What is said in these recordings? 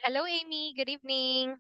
Hello, Amy. Good evening.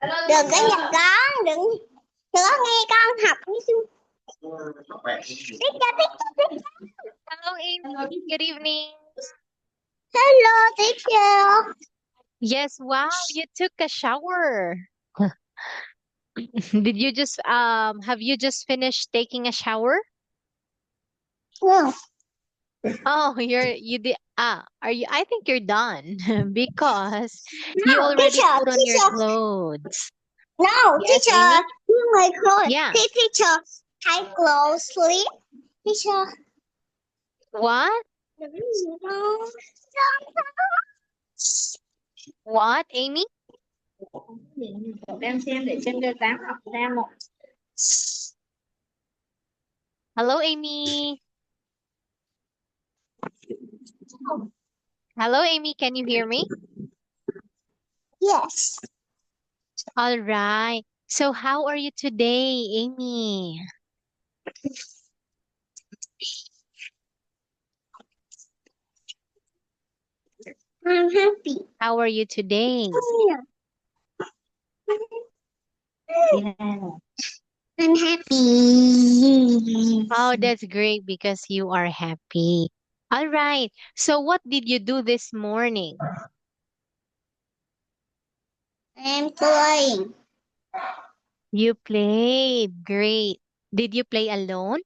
Đừng có nhìn con, đừng có nghe con học với chú. Tiếp cho tiếp. Hello, Amy. Good evening. Hello teacher. Yes, wow, you took a shower. Did you just have you just finished taking a shower? No, Oh, you did are you I think you're done because you no, already put on your teacher. clothes. No, Yes, teacher. Amy? You my clothes. Yeah. Teacher, hãy closely. Teacher. What? Đừng có nhìn con. What, Amy? Đang xem để trên cái dáng học ra một. Hello, Amy. Hello, Amy. Can you hear me? Yes, All right. So how are you today, Amy? I'm happy. How are you today? Yeah. I'm happy. Oh, that's great because you are happy. All right. So what did you do this morning? I'm playing. You played. Great. Did you play alone?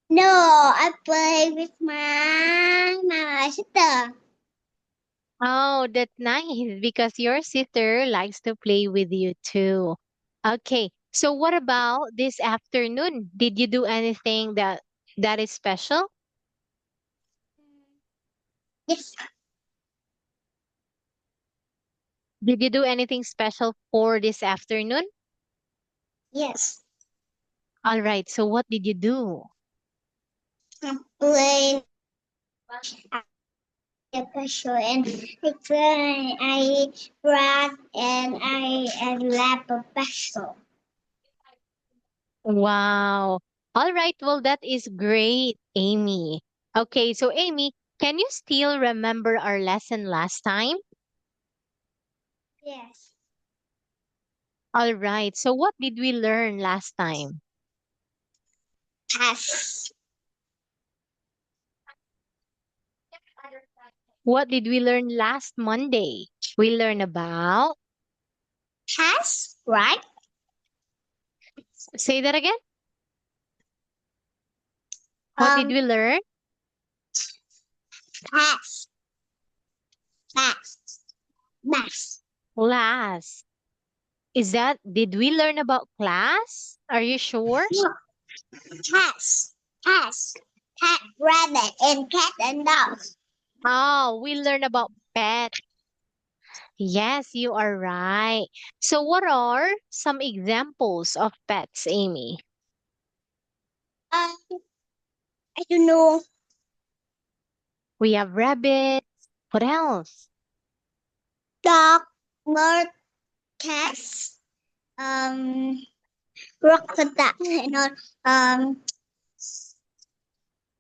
No, I play with my sister. Oh, that's nice because your sister likes to play with you too. Okay. So what about this afternoon? Did you do anything that that is special? Yes. Did you do anything special for this afternoon? Yes. All right, so what did you do? Play the pressure and I play, I brought and I lap a pencil. Wow. All right, well, that is great, Amy. Okay, so Amy, can you still remember our lesson last time? Yes. All right, so what did we learn last time? Pass. What did we learn last Monday? We learned about, Pass, right? say that again. What did we learn? Pass. Pass. Pass. Class. Did we learn about class? Are you sure? No. Pass. Pass. Cat, rabbit, and cat and dog. Oh, we learned about pet. Yes, you are right. So what are some examples of pets, Amy? I don't know. We have rabbits. What else? Dog, bird, cats, crocodile, you know,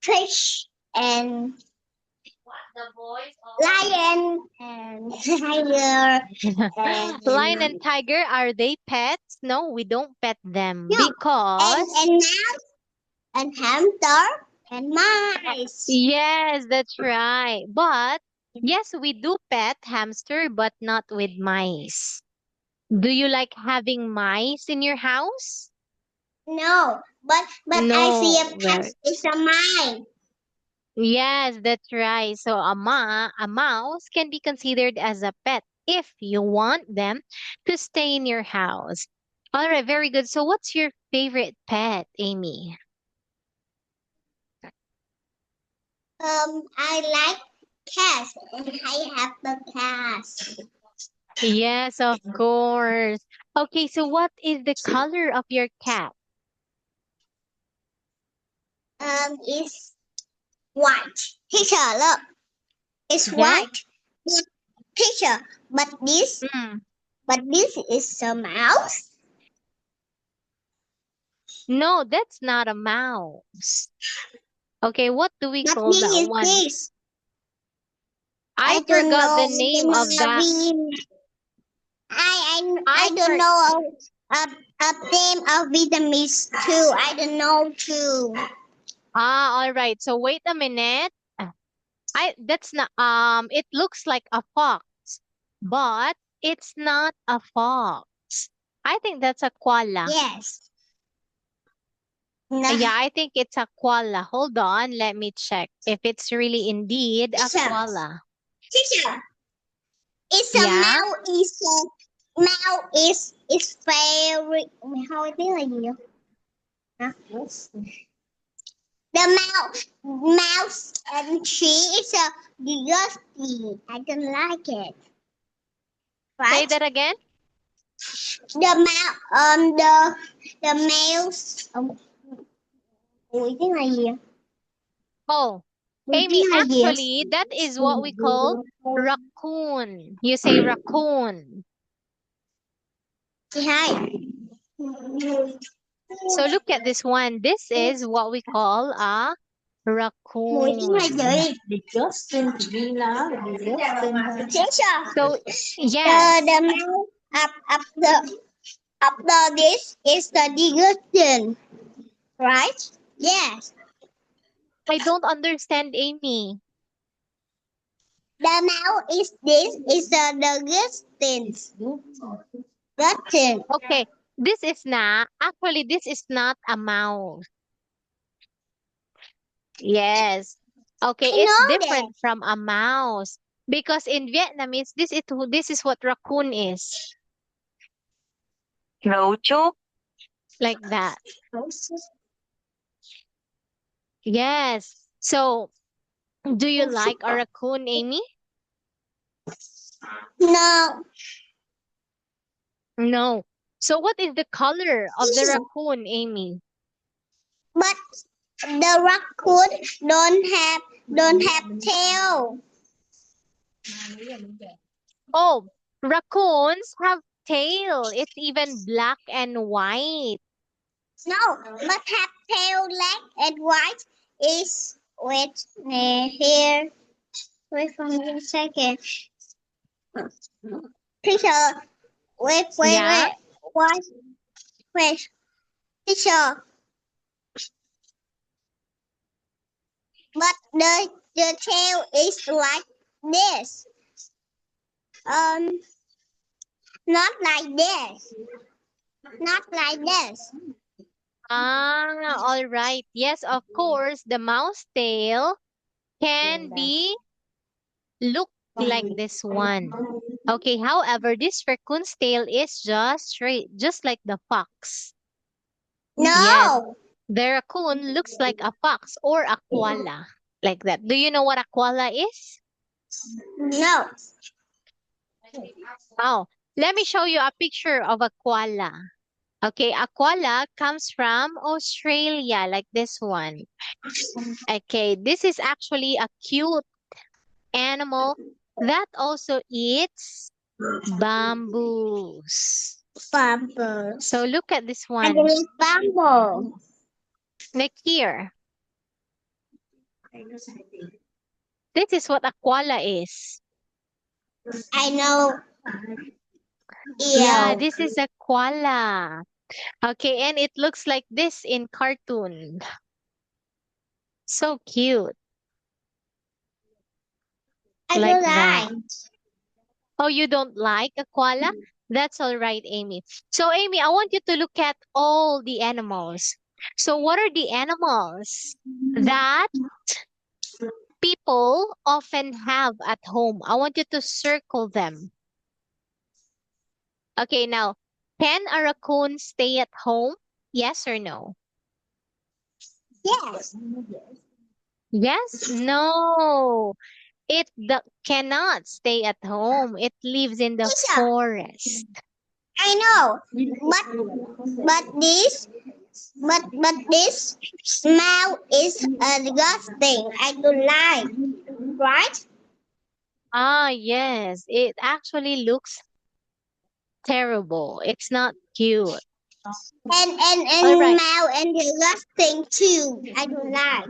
fish, and lion, and tiger, Lion and and tiger, are they pets? No, we don't pet them no, because and mouse, and hamster, and mice. yes, that's right. But yes, we do pet hamster, but not with mice. Do you like having mice in your house? No, but I see a No. pet is a mine. Yes, that's right. So a mouse can be considered as a pet if you want them to stay in your house. All right, very good. So what's your favorite pet, Amy? I like cats, and I have the cats. Yes, of course. Okay, so what is the color of your cat? It's white. Teacher, look, it's Yeah? white. Look, teacher, Mm. but this is a mouse. No, that's not a mouse. Okay, what do we But call this that is one? this. I I don't forgot the know. name of that. I I don't for know a name of Vietnamese too. I don't know too. all right. So wait a minute. That's not it looks like a fox, but it's not a fox. I think that's a koala. Yes. No. Yeah, I think it's a koala. Hold on, let me check if it's really indeed a Teacher, koala. teacher. It's a Yeah? mouse. Is very. How tiếng là gì vậy? Hả? The mouse and tree is a disgusting. I don't like it. Say Right? that again. The the mouse. Ủa tiếng là gì vậy? Oh, Ủa Amy, tiếng là gì actually, that is what we call vậy? raccoon. You say raccoon. Chị hai. So look at this one. This is what we call a Mùi tiếng là raccoon. gì? Teacher. So, yes. The mouse after this is the disgusting. Right? Yes. I don't understand, Amy. The mouse is the distance. Button. Okay, actually, this is not a mouse. Yes. Okay, I it's know that. different from a mouse because in Vietnamese, this is what raccoon is. Gấu trúc, Like that. Yes. So, do you like a raccoon, Amy? No. No. So, what is the color of the raccoon, Amy? But the raccoon don't have tail. Oh, raccoons have tail. It's even black and white. No, but have tail, leg, and white is wait here. Wait for me a second. Teacher, wait, wait, Yeah. wait. What? Wait, teacher. But the tail is like this. Um, not like this. Not like this. Ah, all right. Yes, of course, the mouse tail can be look like this one. Okay, however, this raccoon's tail is just straight, just like the fox. Yes, No, the raccoon looks like a fox or a koala, like that. Do you know what a koala is? no. Oh, let me show you a picture of a koala. Okay, a koala comes from Australia, like this one. Okay, this is actually a cute animal that also eats bamboos. Bamboo. So look at this I one. believe bamboo. Like here. This is what a koala is. I know. Yeah, Ew. this is a koala. Okay, and it looks like this in cartoon. So cute. I Like don't that. like. Oh, you don't like a koala? That's all right, Amy. So, Amy, I want you to look at all the animals. So, what are the animals that people often have at home? I want you to circle them. Okay, now, can a raccoon stay at home? Yes or no? Yes. Yes? No. Cannot stay at home. It lives in the Teacher, forest. I know. But this smell is disgusting. I don't like. Right? Ah, yes. It actually looks terrible. It's not cute. All And right. smell and disgusting too. I don't like.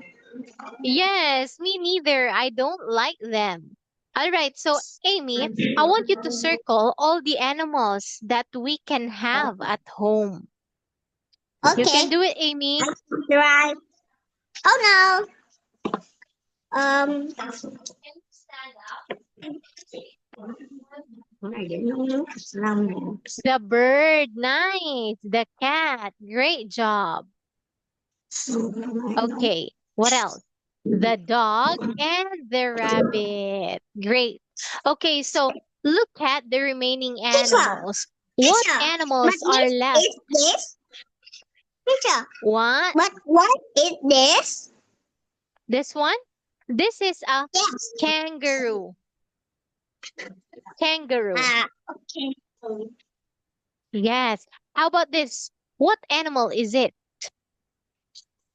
Yes, me neither. I don't like them. All right. So, Amy, I want you to circle all the animals that we can have at home. You Okay. can do it, Amy. I try. Oh no. The bird, nice. The cat, great job. Okay. What else? The dog and the rabbit. Great. Okay, so look at the remaining Teacher, animals. What teacher. But animals are this left? is this. Teacher. What? But what is this? This one? This is a Yes. kangaroo. Kangaroo. Okay. Yes. How about this? What animal is it?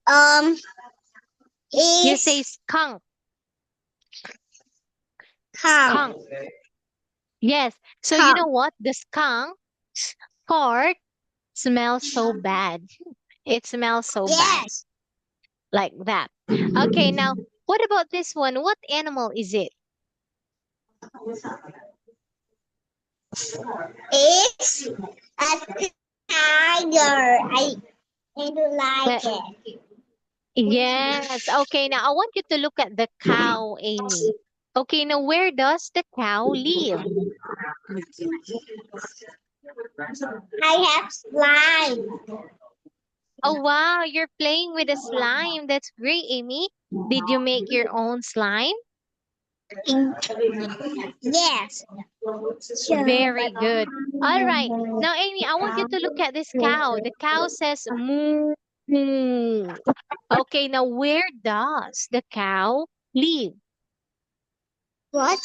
Um, You is say skunk. cow. Skunk. Yes. So you Cow. know what? The skunk's fart smells so bad. It smells so bad. Yes. Like that. Okay, now what about this one? What animal is it? It's a tiger. I don't like Well, it. yes. Okay, now I want you to look at the cow, Amy. Okay, now where does the cow live? I have slime. Oh, wow, you're playing with a slime. That's great, Amy. Did you make your own slime? Yes. Sure, Very good. All right. Now, Amy, I want you to look at this cow. The cow says moo, Hmm. Okay, now where does the cow live? What?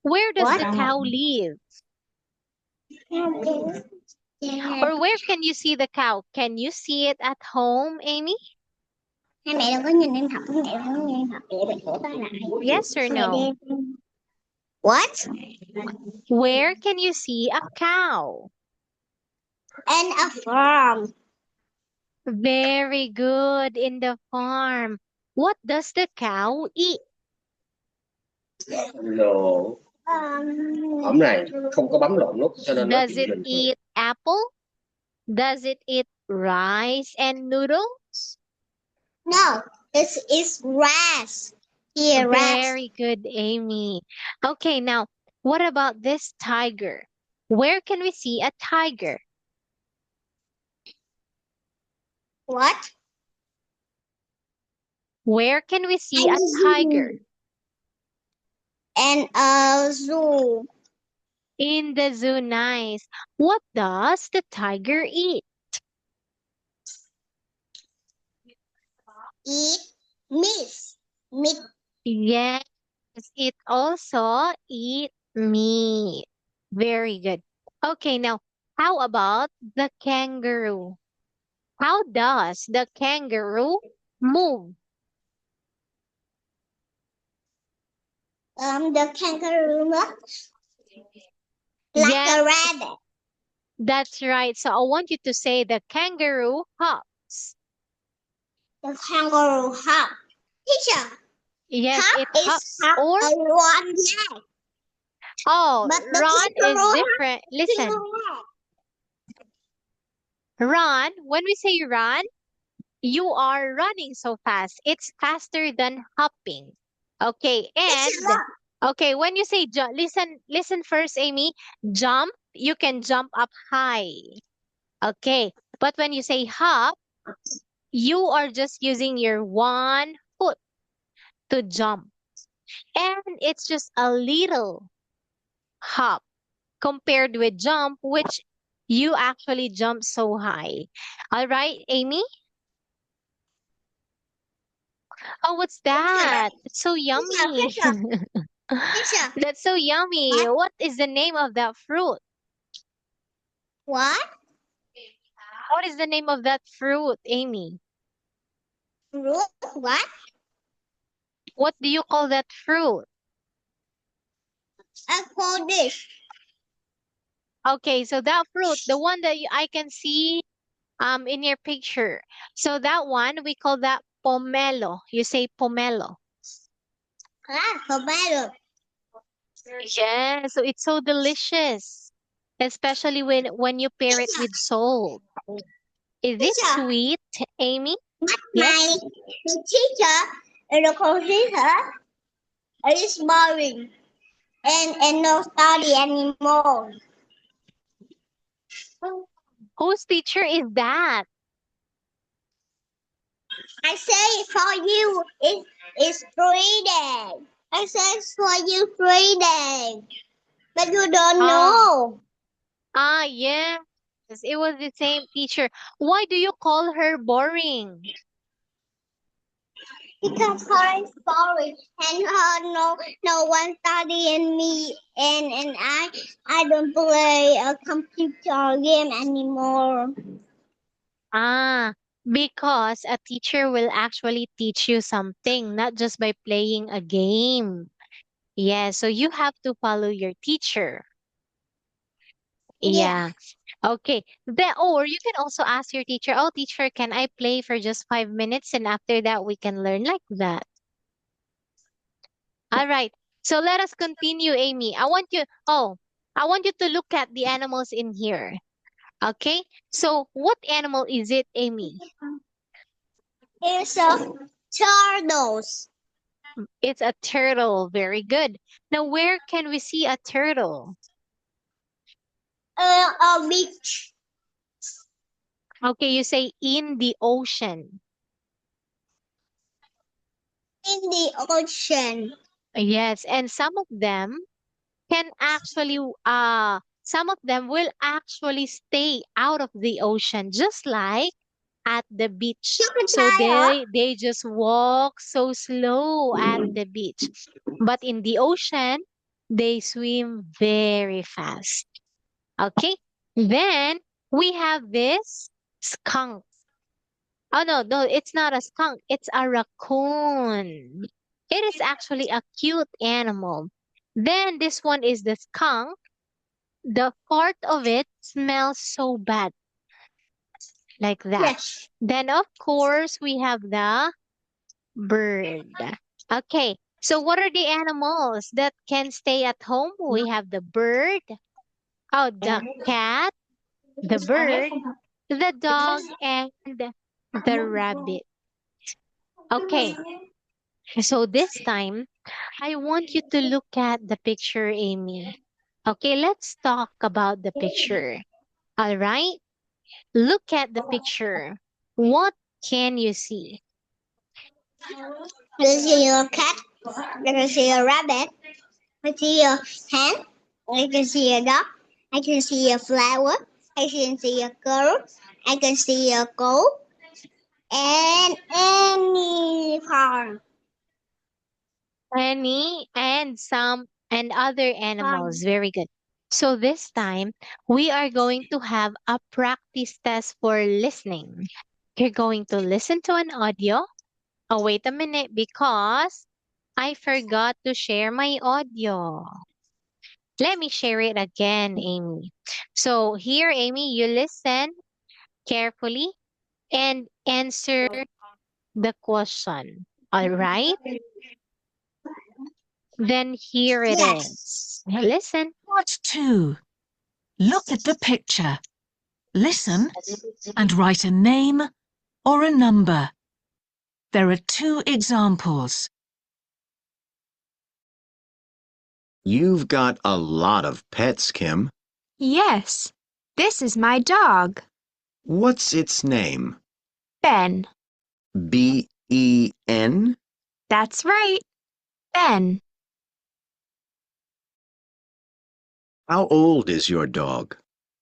Where does What? the cow live? Or where can you see the cow? Can you see it at home, Amy? Hai mẹ đừng có nhìn em học, mẹ đừng có nhìn em học, mẹ bị khổ tay lại. Yes or Mẹ đi no? em. What? Where can you see a cow? And a farm. Very good, in the farm. What does the cow eat? Đồ ẩm này không có bấm lộn nút cho nên nói Does chuyện it bình thường. eat apple? Does it eat rice and noodles? No, this is grass. Here, grass. Very good, Amy. Okay, now, what about this tiger? Where can we see a tiger? What? Where can we see And a tiger? And a zoo. In the zoo, nice. What does the tiger eat? Eat meat. Meat. Yes, it also eat meat. Very good. Okay, now, how about the kangaroo? How does the kangaroo move? The kangaroo looks like Yes, a rabbit. that's right. So I want you to say the kangaroo hops. The kangaroo hop. Teacher, Yes, it hop is hops. hop Or, on one leg. oh, But the run is kangaroo different. has Listen, two legs. run, when we say run, you are running so fast. It's faster than hopping. Okay, and Teacher, look. okay, when you say jump, listen first, Amy. Jump, you can jump up high. Okay, but when you say hop, you are just using your one foot to jump. And it's just a little hop compared with jump, which you actually jump so high. All right, Amy? Oh, what's that? It's so yummy. Teacher, teacher. That's so yummy. What? What is the name of that fruit? What? What is the name of that fruit, Amy? Fruit? What? What do you call that fruit? I call this. Okay, so that fruit, the one that I can see in your picture. So that one we call that pomelo. You say pomelo. Tomato. Yeah, so it's so delicious, especially when you pair it Teacher, with salt. Is it teacher. sweet, Amy? My Yes. the teacher and the computer is boring and no study anymore. Whose teacher is that? I say for you it's 3 days. I said for you 3 days. But you don't Ah, know. yes. It was the same teacher. Why do you call her boring? Because her is boring and her no one study and me and I don't play a computer game anymore. Ah, because a teacher will actually teach you something, not just by playing a game. Yeah, so you have to follow your teacher. Yeah. Yeah. Okay. Or you can also ask your teacher, oh, teacher, can I play for just 5 minutes? And after that, we can learn like that. All right. So let us continue, Amy. I want you to look at the animals in here. Okay. So what animal is it, Amy? It's a turtles. It's a turtle. Very good. Now, where can we see a turtle? A beach. Okay, you say in the ocean. In the ocean. Yes, and some of them can actually some of them will actually stay out of the ocean, just like at the beach. So they just walk so slow at the beach. But in the ocean, they swim very fast. Okay. Then we have this skunk. Oh no, no, it's not a skunk. It's a raccoon. It is actually a cute animal. Then this one is the skunk. The part of it smells so bad, like that. Yes. Then of course we have the bird. Okay. So what are the animals that can stay at home? We have the bird, oh, the cat, the bird, the dog, and the rabbit. Okay. So this time, I want you to look at the picture, Amy. Okay, let's talk about the picture. All right? Look at the picture. What can you see? I can see a cat. I can see a rabbit. I see a hen. I can see a dog. I can see a flower. I can see a girl. I can see a goat. And any farm. Any and some and other animals. Very good. So this time, we are going to have a practice test for listening. You're going to listen to an audio. Oh, wait a minute, because I forgot to share my audio. Let me share it again, Amy. So here, Amy, you listen carefully and answer the question. All right? Then here it Yes. is. Now listen. Part 2. Look at the picture. Listen and write a name or a number. There are 2 examples. You've got a lot of pets, Kim. Yes, this is my dog, What's its name? Ben. Ben? That's right, Ben. How old is your dog?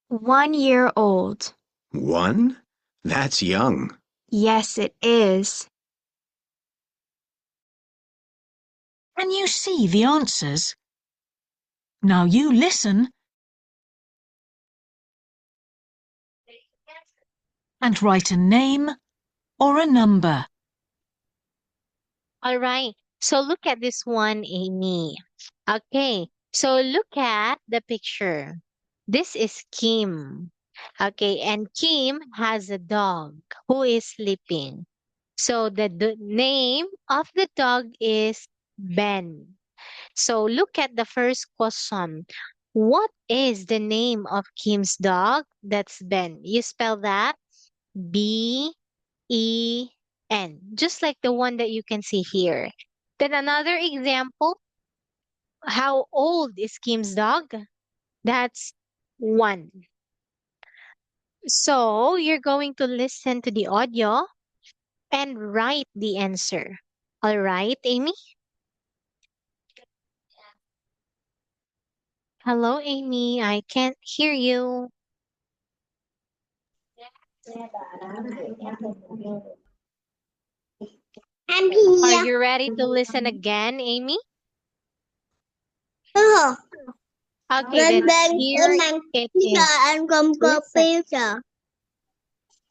1 year old. 1? That's young. Yes, it is. Can you see the answers? Now you listen and write a name or a number. All right. So look at this one, Amy. Okay. So look at the picture. This is Kim. Okay. And Kim has a dog who is sleeping. So the name of the dog is Ben. So look at the first question. What is the name of Kim's dog? That's Ben. You spell that Ben, just like the one that you can see here. Then another example, how old is Kim's dog? That's 1. So you're going to listen to the audio and write the answer. All right, Amy? Hello, Amy. I can't hear you. I'm Are here. you ready to listen again, Amy? Oh, Okay, then here it is. ăn cơm computer.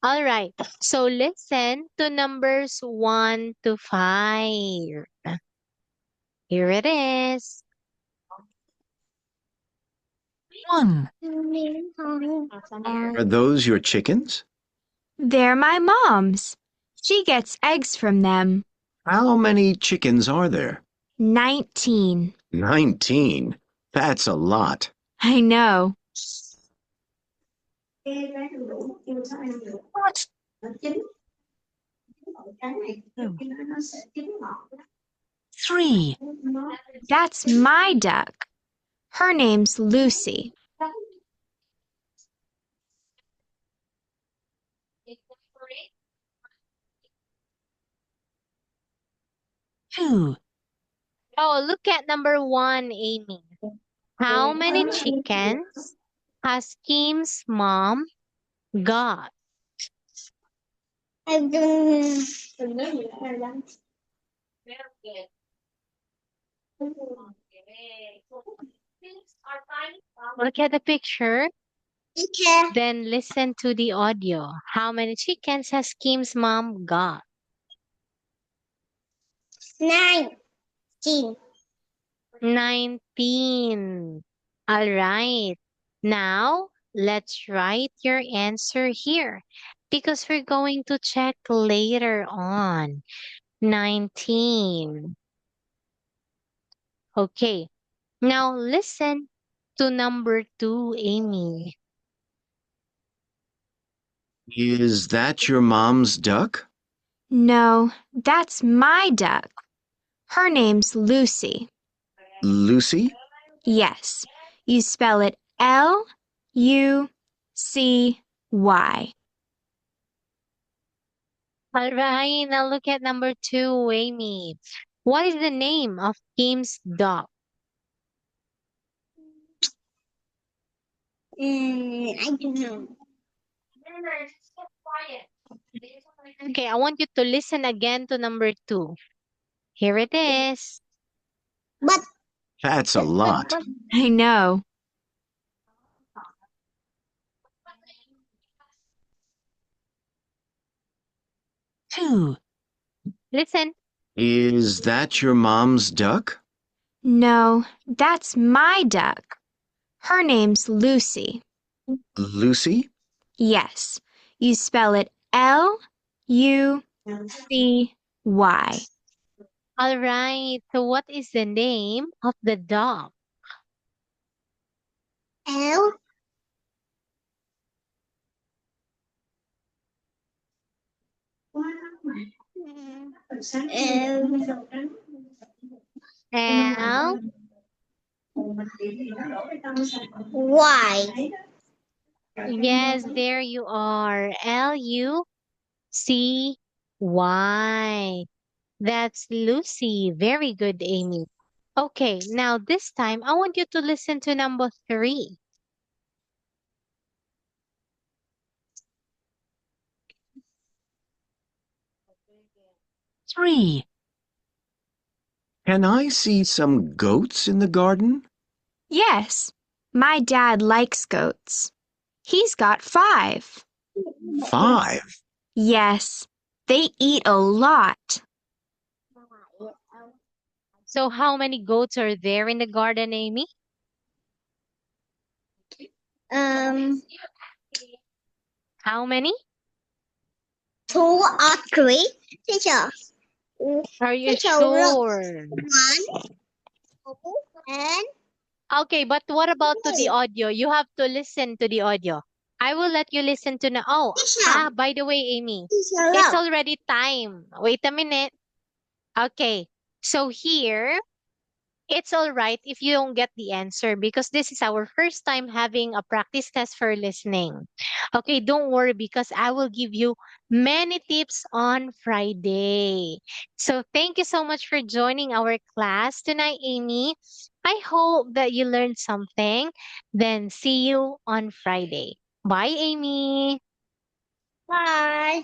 All right. So listen to numbers 1 to 5. Here it is. 1, Are those your chickens? They're my mom's. She gets eggs from them. How many chickens are there? 19. 19. That's a lot. I know. Part 3. That's my duck. Her name's Lucy. 2. Oh, look at number 1, Amy. How many chickens has Kim's mom got? I don't. Look at the picture, Okay. then listen to the audio. How many chickens has Kim's mom got? 19. 19. All right. Now, let's write your answer here because we're going to check later on. 19. Okay. Now, listen to number 2, Amy. Is that your mom's duck? No, that's my duck. Her name's Lucy. Lucy? Yes, you spell it Lucy. All right. Now, look at number 2, Amy. What is the name of Kim's dog? I don't know. Okay, I want you to listen again to number 2. Here it is. But That's a lot. I know. Two. Listen. Is that your mom's duck? No, that's my duck. Her name's Lucy. Lucy? Yes, you spell it Lucy. All right. So what is the name of the dog? L. L. Y. Yes, there you are. Lucy. That's Lucy. Very good, Amy. Okay, now this time I want you to listen to number 3. Three. Can I see some goats in the garden? Yes, my dad likes goats. He's got 5. 5. Yes, they eat a lot. So how many goats are there in the garden, Amy? How many? 2 or 3. Teacher. Are you Teacher, look. sure? 1, 2, and Okay, but what about to the audio? You have to listen to the audio. I will let you listen to now. Oh, Teacher. by the way, Amy, Teacher, it's look. already time. Wait a minute. Okay, so here, it's all right if you don't get the answer because this is our first time having a practice test for listening. Okay, don't worry because I will give you many tips on Friday. So thank you so much for joining our class tonight, Amy. I hope that you learned something. Then see you on Friday. Bye, Amy. Bye.